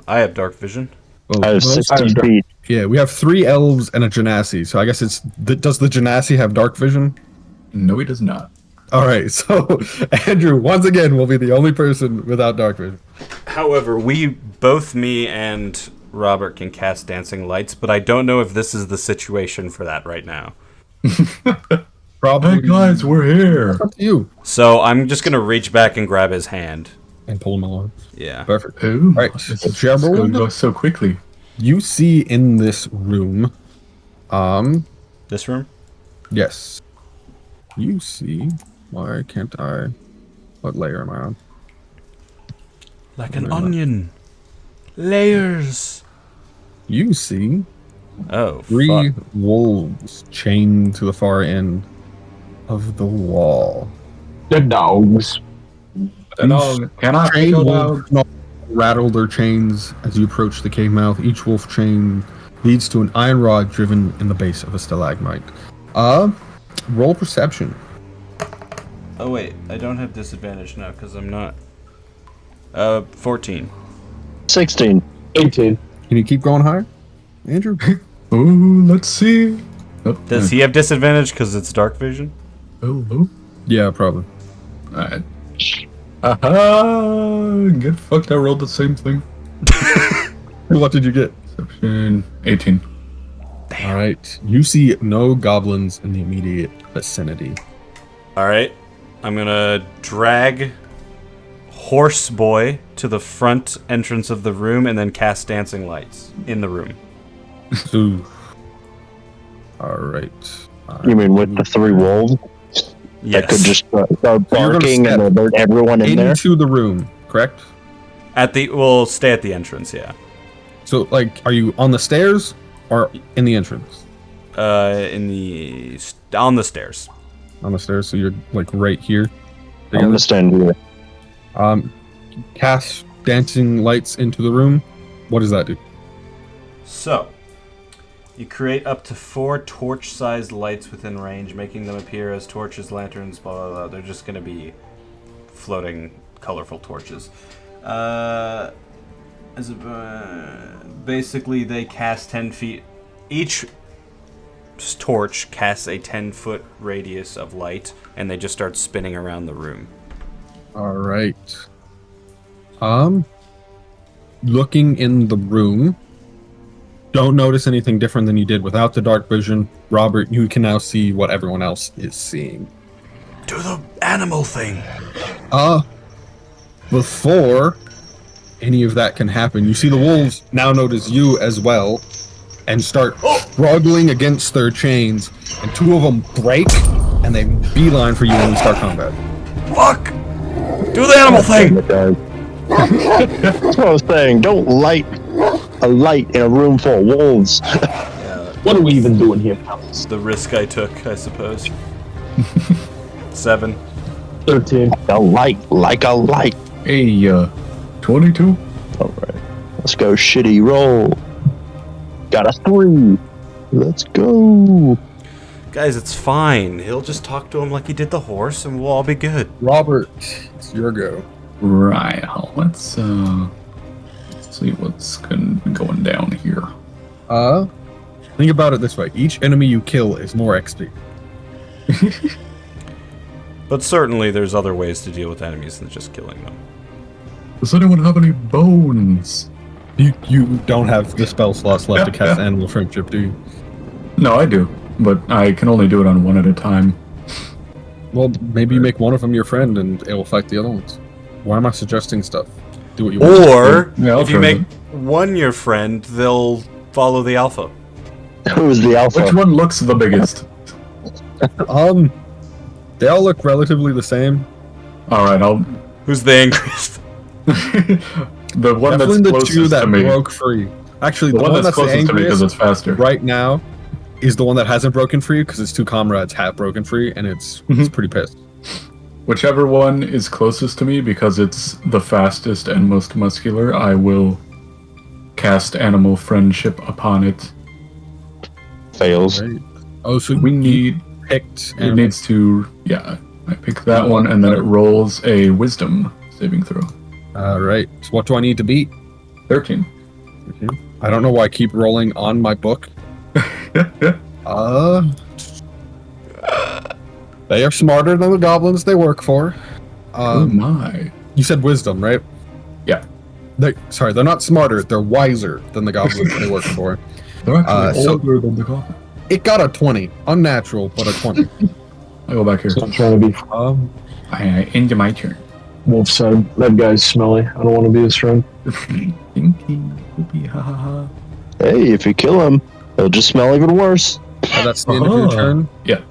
I have dark vision. Well, I have most- 60 feet. Yeah, we have 3 elves and a genasi. So I guess it's does the genasi have dark vision? No, he does not. All right, so Andrew once again will be the only person without dark vision. However, both me and Robert can cast dancing lights, but I don't know if this is the situation for that right now. Probably. Hey guys, we're here. Up to you. So I'm just gonna reach back and grab his hand. And pull him along. Yeah. Perfect. Ooh, Right, this is Gerald? going to go so quickly. You see in this room, This room? yes. You see, why can't I, what layer am I on? Like an onion. Layers. You see Oh, 3 fuck. wolves chained to the far end of the wall. The dogs. Cannot Chain go wolves rattle their chains as you approach the cave mouth. Each wolf chain leads to an iron rod driven in the base of a stalagmite. Roll perception. Oh wait, I don't have disadvantage now because I'm not. 14. 16. 18. Can you keep going higher, Andrew? Ooh, let's see. Oh, Does he have disadvantage because it's dark vision? Oh, Yeah, probably. alright. Aha! Get fucked, I rolled the same thing. What did you get? Perception 18. All right. You see no goblins in the immediate vicinity. Alright. I'm gonna drag Horse Boy to the front entrance of the room and then cast dancing lights in the room. So, all right. You mean with the 3 wolves? Yes. That could just start gonna barking step and alert everyone in there? Into the room, correct? We'll stay at the entrance, yeah. So, like, are you on the stairs or in the entrance? On the stairs. On the stairs, so you're like right here. I'm gonna stand here. Cast dancing lights into the room. What does that do? So, you create up to 4 torch-sized lights within range, making them appear as torches, lanterns, blah, blah, blah. They're just going to be floating, colorful torches. Basically, they cast 10 feet. Each torch casts a 10-foot radius of light, and they just start spinning around the room. All right. Looking in the room, don't notice anything different than you did without the dark vision. Robert, you can now see what everyone else is seeing. Do the animal thing! Before any of that can happen, you see the wolves now notice you as well and start struggling against their chains, and 2 of them break and they beeline for you when we start combat. Fuck! Do the animal thing! That's what I was saying. Don't light a light in a room full of wolves. What are we even doing here? It's the risk I took, I suppose. 7. 13. A light, like a light. Hey, 22. Alright. Let's go shitty roll. Got a 3. Let's go. Guys, it's fine. He'll just talk to him like he did the horse, and we'll all be good. Robert, it's your go. Right, let's see what's going down here. Think about it this way. Each enemy you kill is more XP. But certainly there's other ways to deal with enemies than just killing them. Does anyone have any bones? You don't have the spell slots left to cast Animal Friendship, do you? No, I do, but I can only do it on one at a time. Well, maybe you make one of them your friend and it will fight the other ones. Why am I suggesting stuff? Do what you want. Or, Yeah, I'll if you try make one your friend, they'll follow the alpha. Who's the alpha? Which one looks the biggest? They all look relatively the same. Alright, I'll... Who's the angriest? The one Definitely that's the closest 2 that to me. broke free. Actually, The one that's the closest to me because it's faster. right now is the one that hasn't broken free because its 2 comrades have broken free and it's pretty pissed. Whichever one is closest to me, because it's the fastest and most muscular, I will cast Animal Friendship upon it. Fails. Right. Oh, so We we need- picked It needs to, I pick that one, and then it rolls a wisdom saving throw. All right. So what do I need to beat? 13. I don't know why I keep rolling on my book. They are smarter than the goblins they work for. Oh my. You said wisdom, right? Yeah. They're not smarter. They're wiser than the goblins they work for. They're actually so- older than the goblin. It got a 20. Unnatural, but a 20. I go back here. So I'm trying to be I end my turn. wolf side. That guy's smelly. I don't want to be his friend. Thinking, whoopee, ha ha ha. Hey, if you kill him, it'll just smell even worse. That's the end of your Uh-huh. turn? Yeah.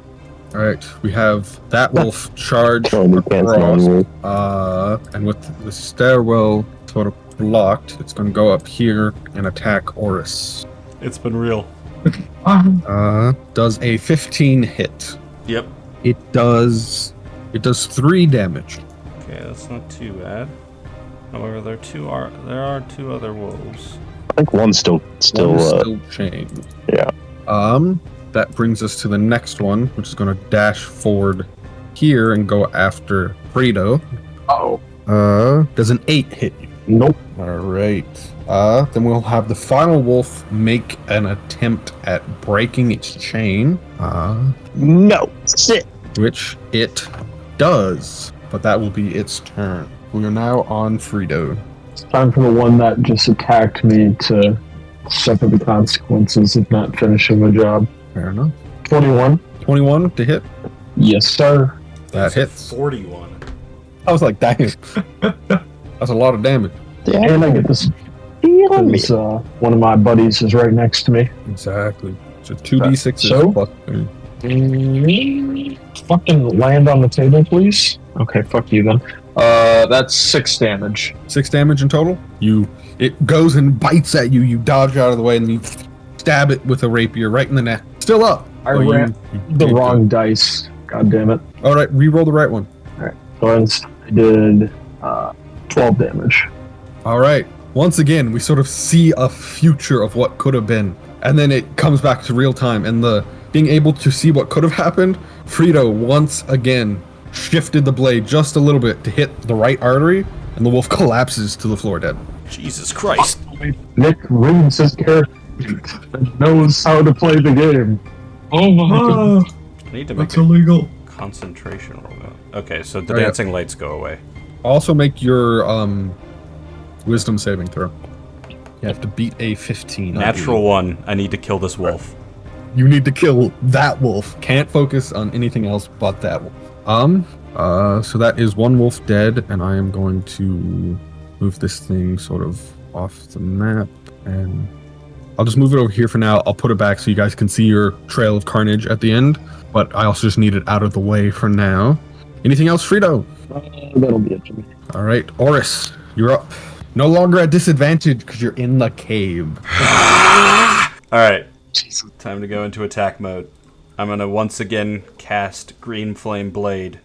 All right. We have that wolf charge Oh, we can't smell across. anymore. And with the stairwell sort of blocked, it's going to go up here and attack Oris. It's been real. Does a 15 hit. Yep. It does 3 damage. Okay, that's not too bad. However, there are two other wolves. I think one's still, One is still chained. yeah. That brings us to the next one, which is going to dash forward here and go after Frito. Oh. Does an 8 hit you? Nope. All right. Then we'll have the final wolf make an attempt at breaking its chain. No, sit. Which it does, but that will be its turn. We are now on Frito. It's time for the one that just attacked me to suffer the consequences of not finishing the job. Fair enough. 21. 21 to hit. Yes, sir. That hits. 41. I was like, dang. That's a lot of damage. And I get this. Because, one of my buddies is right next to me. Exactly. So 2d6 So? plus 3. Fucking land on the table, please. Okay, fuck you then. That's 6 damage. 6 damage in total. It goes and bites at you. You dodge out of the way and you stab it with a rapier right in the neck. Still up. I So ran you the did wrong good. dice. God damn it. All right, re-roll the right one. So I did 12 damage. All right. Once again, we sort of see a future of what could have been, and then it comes back to real time. And the being able to see what could have happened, Frito once again shifted the blade just a little bit to hit the right artery, and the wolf collapses to the floor dead. Jesus Christ. Nick reads his character and knows how to play the game. Oh my I need to make That's a illegal. concentration roll. Okay, so the Oh, yeah. dancing lights go away. Also, make your wisdom saving throw. You have to beat a 15. Natural 1. I need to kill this wolf. You need to kill that wolf. Can't focus on anything else but that wolf. So that is one wolf dead, and I am going to move this thing sort of off the map, and I'll just move it over here for now. I'll put it back so you guys can see your trail of carnage at the end, but I also just need it out of the way for now. Anything else, Frito? That'll be it for me. All right, Oris, you're up. No longer at disadvantage because you're in the cave. Alright. Time to go into attack mode. I'm gonna once again cast Green Flame Blade.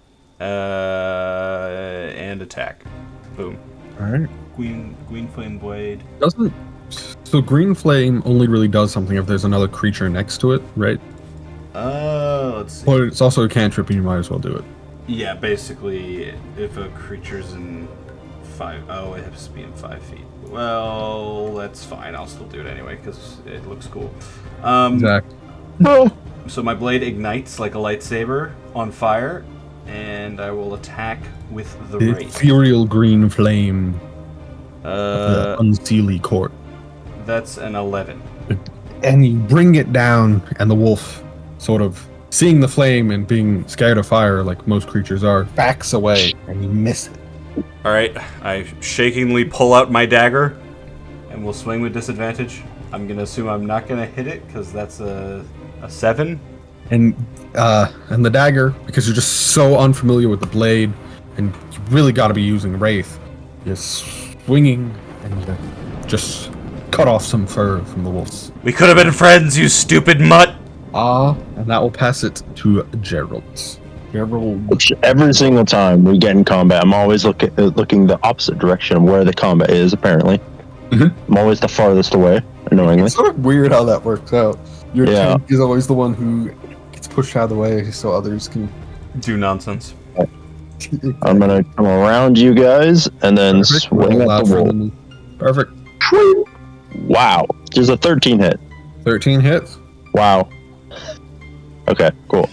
And attack. Boom. All right. Green Flame Blade. So green flame only really does something if there's another creature next to it, right? Let's see. But it's also a cantrip, and you might as well do it. Yeah, basically, if a creature's in 5... Oh, it has to be in 5 feet. Well, that's fine. I'll still do it anyway, because it looks cool. Exactly. So my blade ignites like a lightsaber on fire, and I will attack with the The Wraith. ethereal green flame of the unseelie court. That's an 11. And you bring it down, and the wolf, sort of seeing the flame and being scared of fire, like most creatures are, backs away, and you miss it. Alright, I shakingly pull out my dagger, and will swing with disadvantage. I'm gonna assume I'm not gonna hit it, because that's a 7. And the dagger, because you're just so unfamiliar with the blade, and you really got to be using Wraith, you're swinging, and you just cut off some fur from the wolves. We could have been friends, you stupid mutt! And that will pass it to Gerald. Gerald. Which every single time we get in combat, I'm always looking the opposite direction of where the combat is, apparently. I'm always the farthest away, annoyingly. It's sort of weird how that works out. Your Yeah. tank is always the one who pushed out of the way so others can Do nonsense. I'm gonna come around you guys and then swing at the wolf. Perfect. Wow, just a 13 hit. 13 hits. Wow. Okay, cool.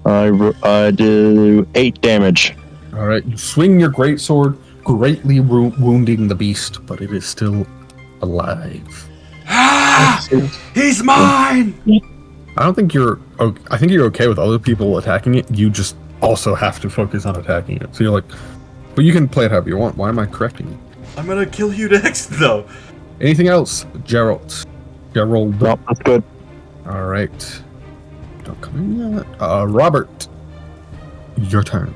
I do 8 damage. All right, you swing your greatsword, greatly wounding the beast, but it is still alive. He's mine! I don't think you're. I think you're okay with other people attacking it. You just also have to focus on attacking it. So you're like, but you can play it however you want. Why am I correcting you? I'm gonna kill you next, though. Anything else, Gerald? Gerald. Nope, that's good. All right. Don't come in yet. Robert, your turn.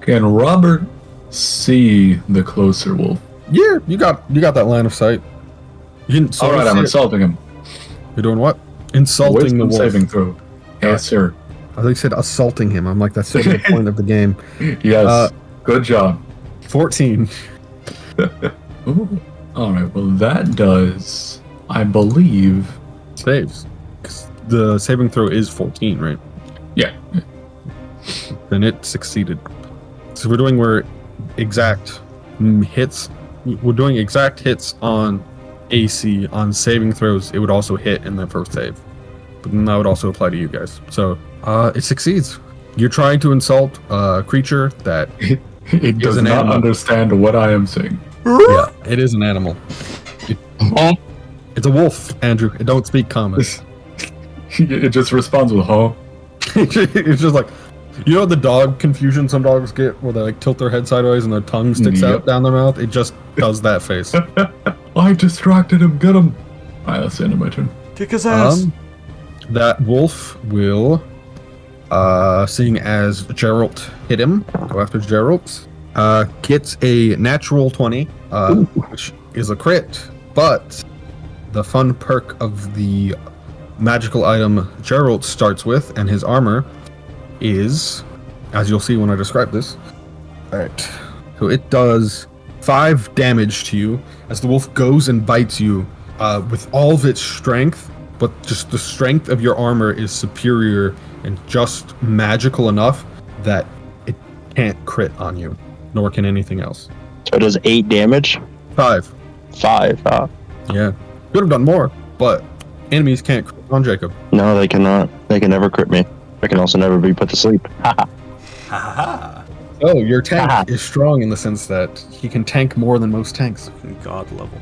Can Robert see the closer wolf? Yeah, you got that line of sight. You didn't. All right, I'm insulting him. You're doing what? Insulting the Wisdom wolf. saving throw. Yes, sir. I think you said assaulting him. I'm like, that's sort of the point of the game. Yes. Good job. 14. Ooh. All right. Well, that does, I believe. Saves. 'Cause the saving throw is 14, right? Yeah. Then it succeeded. So we're doing exact hits. We're doing exact hits on AC. On saving throws, it would also hit in the first save. But then that would also apply to you guys. So it succeeds. You're trying to insult a creature that It does an not animal. understand what I am saying. Yeah, it is an animal. It's a wolf, Andrew. It don't speak common. It just responds with "huh." It's just like, you know the dog confusion some dogs get where they like tilt their head sideways and their tongue sticks Yep. out down their mouth? It just does that face. I distracted him. Get him. All right, that's the end of my turn. Kick his ass. That wolf will, seeing as Gerald hit him, go after Gerald. Gets a natural 20, which is a crit, but the fun perk of the magical item Gerald starts with and his armor is, as you'll see when I describe this. Alright, so it does 5 damage to you as the wolf goes and bites you with all of its strength, but just the strength of your armor is superior and just magical enough that it can't crit on you, nor can anything else. So it does 8 damage? 5. 5. Yeah. Could have done more, but enemies can't crit on Jacob. No, they cannot. They can never crit me. I can also never be put to sleep. Ha ha. Oh, your tank is strong in the sense that he can tank more than most tanks. God level.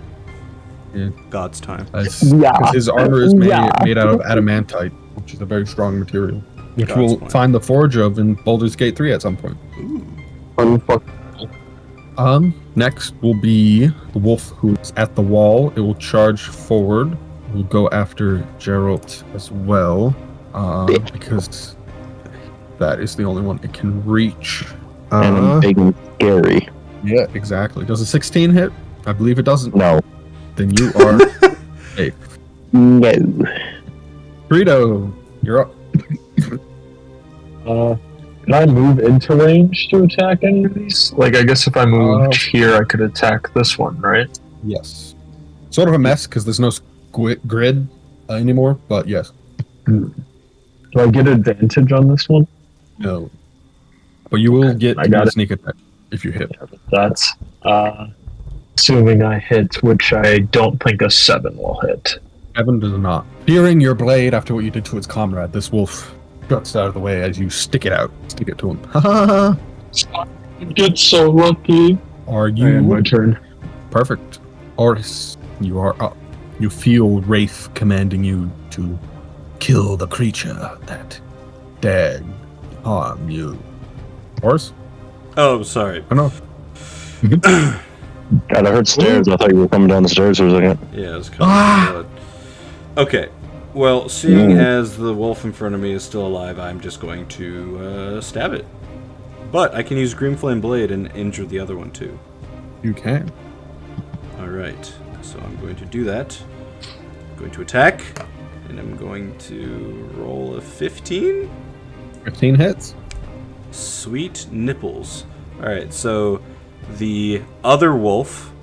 Yeah. God's time. Because his armor is made out of adamantite, which is a very strong material, which God's we'll plan. find the forge of in Baldur's Gate 3 at some point. Next will be the wolf who's at the wall. It will charge forward. We'll go after Gerald as well, because that is the only one it can reach. And I'm big and scary. Yeah, exactly. Does a 16 hit? I believe it doesn't. No. Then you are safe. No. Frito, you're up. Can I move into range to attack any of these? Like, I guess if I moved here, I could attack this one, right? Yes. Sort of a mess because there's no grid anymore, but yes. Do I get advantage on this one? No. But you will get I got a it. sneak attack if you hit. That's assuming I hit, which I don't think a 7 will hit. Evan does not. Fearing your blade after what you did to its comrade, this wolf ducks out of the way as you stick it to him. Ha ha ha! I get so lucky. Are And you my turn. perfect? Oris, you are up. You feel Wraith commanding you to kill the creature that dared harm you. Oris? Oh, sorry. I know. God, I heard stairs. I thought you were coming down the stairs for a second. Yeah, it's kind of blood. Okay. Well, seeing as the wolf in front of me is still alive, I'm just going to stab it. But I can use Green Flame Blade and injure the other one too. You can. Alright, so I'm going to do that. I'm going to attack, and I'm going to roll a 15. 15 hits. Sweet nipples. Alright, so the other wolf,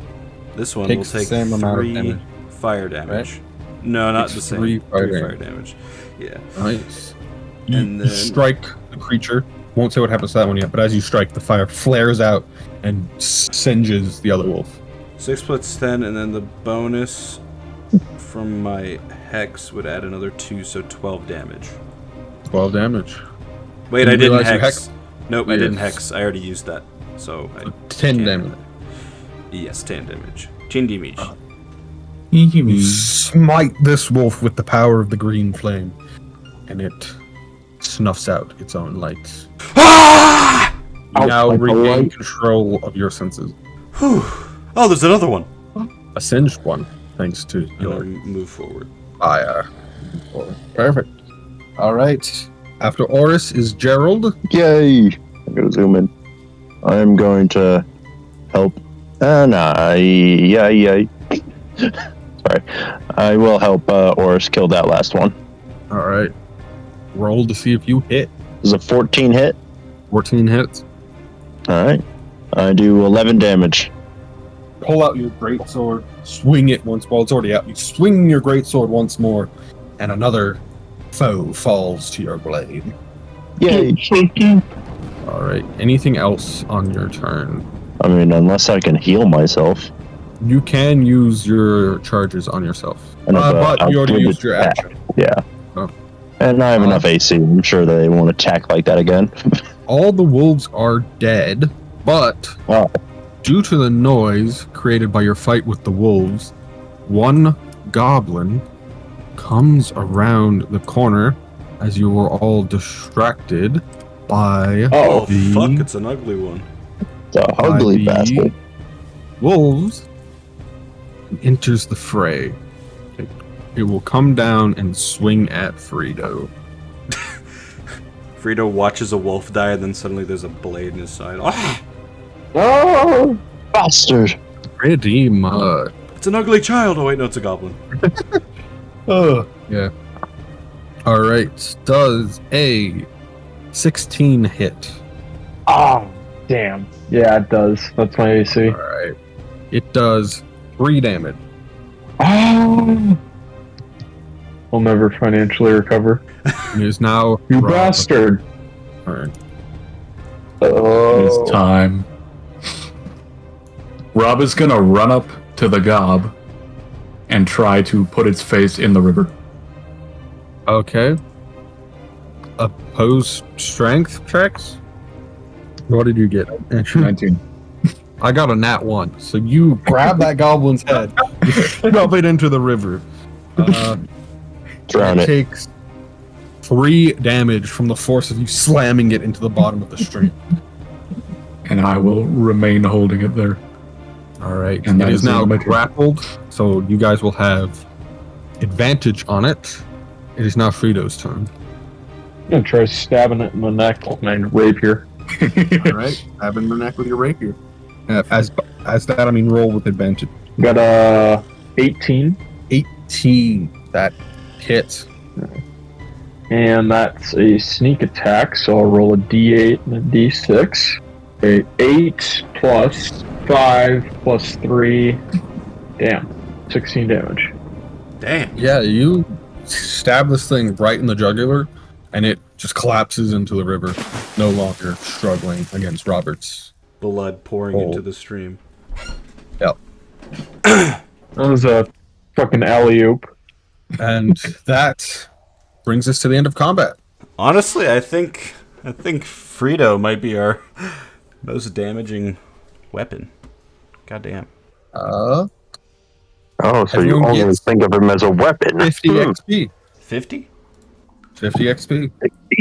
this one Takes will the take same amount of 3 damage. fire damage. No, not It's the same. 3 fire fire damage. Yeah. Nice. And You then- strike the creature. Won't say what happens to that one yet, but as you strike, the fire flares out and singes the other wolf. 6 plus 10, and then the bonus from my hex would add another 2, so 12 damage. 12 damage. Wait, You I didn't realize you hex. Nope, I didn't Yes. hex. I already used that. So 10 can't- damage. Yes, 10 damage. 10 damage. You smite this wolf with the power of the green flame, and it snuffs out its own light. Ah! You now like a regain light. control of your senses. Whew. Oh, there's another one. A singed one, thanks to And your then move forward. fire. Perfect. All right. After Oris is Gerald. Yay! I'm gonna zoom in. I'm going to help. Yay. Sorry. I will help Oris kill that last one. All right. Roll to see if you hit. Is a 14 hit? 14 hits. Alright. I do 11 damage. Pull out your great sword. Swing it once. Well, it's already out. You swing your great sword once more, and another foe falls to your blade. Yay! All right. Anything else on your turn? I mean, unless I can heal myself. You can use your charges on yourself. I know, But you already I'll used do your it action. Yeah. Oh. And I have enough AC. I'm sure they won't attack like that again. All the wolves are dead, but Wow. due to the noise created by your fight with the wolves, one goblin comes around the corner as you were all distracted by Oh, the fuck, it's an ugly one. The ugly by the bastard. wolves and enters the fray. It will come down and swing at Frito. Frito watches a wolf die, and then suddenly there's a blade in his side. Ah! Oh, Bastard! Pretty much. It's an ugly child! Oh, wait, no, it's a goblin. Yeah. All right. Does a 16 hit? oh, damn. Yeah, it does. That's my AC. All right. It does 3 damage. Oh, we'll never financially recover. It is now You Rob's bastard. turn. Oh, It's time. Rob is gonna run up to the gob and try to put its face in the river. Okay. Opposed strength checks. What did you get? 19. I got a nat 1. So you grab that goblin's head, you shove it into the river. Drown It it. takes 3 damage from the force of you slamming it into the bottom of the stream. And I will remain holding it there. All right. And It that is is the now end of my turn. grappled, so you guys will have advantage on it. It is now Frito's turn. I'm gonna try stabbing it in the neck with my rapier. All right. Stab in the neck with your rapier. As that, I mean, roll with advantage. Got a 18, 18. That hits. and that's a sneak attack, so I'll roll a d8 and a d6. Okay, 8 plus 5 plus 3. Damn, 16 damage. Damn. Yeah, you stab this thing right in the jugular, and it just collapses into the river, no longer struggling against Robert's. Blood pouring Oh. into the stream. Yep. That was a fucking alley-oop. And that brings us to the end of combat. Honestly, I think Frito might be our most damaging weapon. Goddamn. Oh, so you Everyone only gets think of him as a weapon. 50 XP. 50? 50 XP.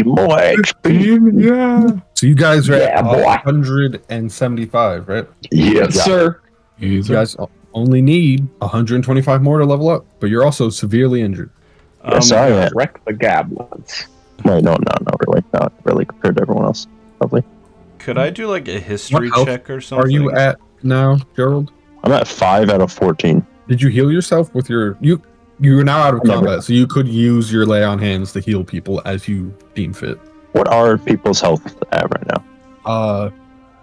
More XP. Yeah. So you guys are Yeah, at boy. 175, right? Yes, sir. You guys only need 125 more to level up, but you're also severely injured. Yes, I am. Wreck the goblins. Wait, no, not really. Not really compared to everyone else. Probably. Could I do like a history What health check or something? Are you at now, Gerald? I'm at 5 out of 14. Did you heal yourself with your you're now out of Never. combat, so you could use your lay on hands to heal people as you deem fit. What are people's health at right now?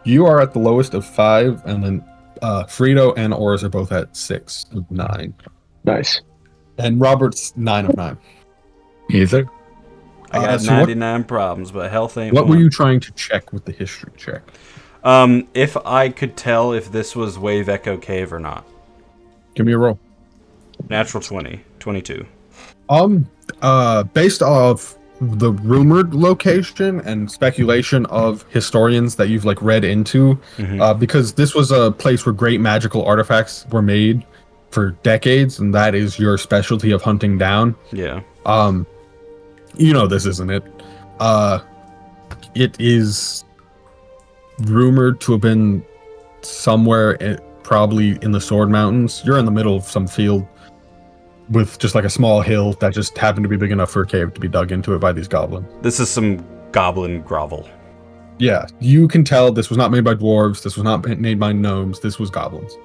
You are at the lowest of 5, and then Frito and Oris are both at 6 of 9. Nice. And Robert's 9 of 9. Either. I got So 99 problems, but health ain't what were one. you trying to check with the history check? If I could tell if this was Wave Echo Cave or not. Give me a roll. Natural 20. 22. Based off the rumored location and speculation of historians that you've like read into, because this was a place where great magical artifacts were made for decades, and that is your specialty of hunting down. Yeah. You know this isn't it. It is rumored to have been somewhere, probably in the Sword Mountains. You're in the middle of some field with just like a small hill that just happened to be big enough for a cave to be dug into it by these goblins. This is some goblin grovel. Yeah, you can tell this was not made by dwarves. This was not made by gnomes. This was goblins.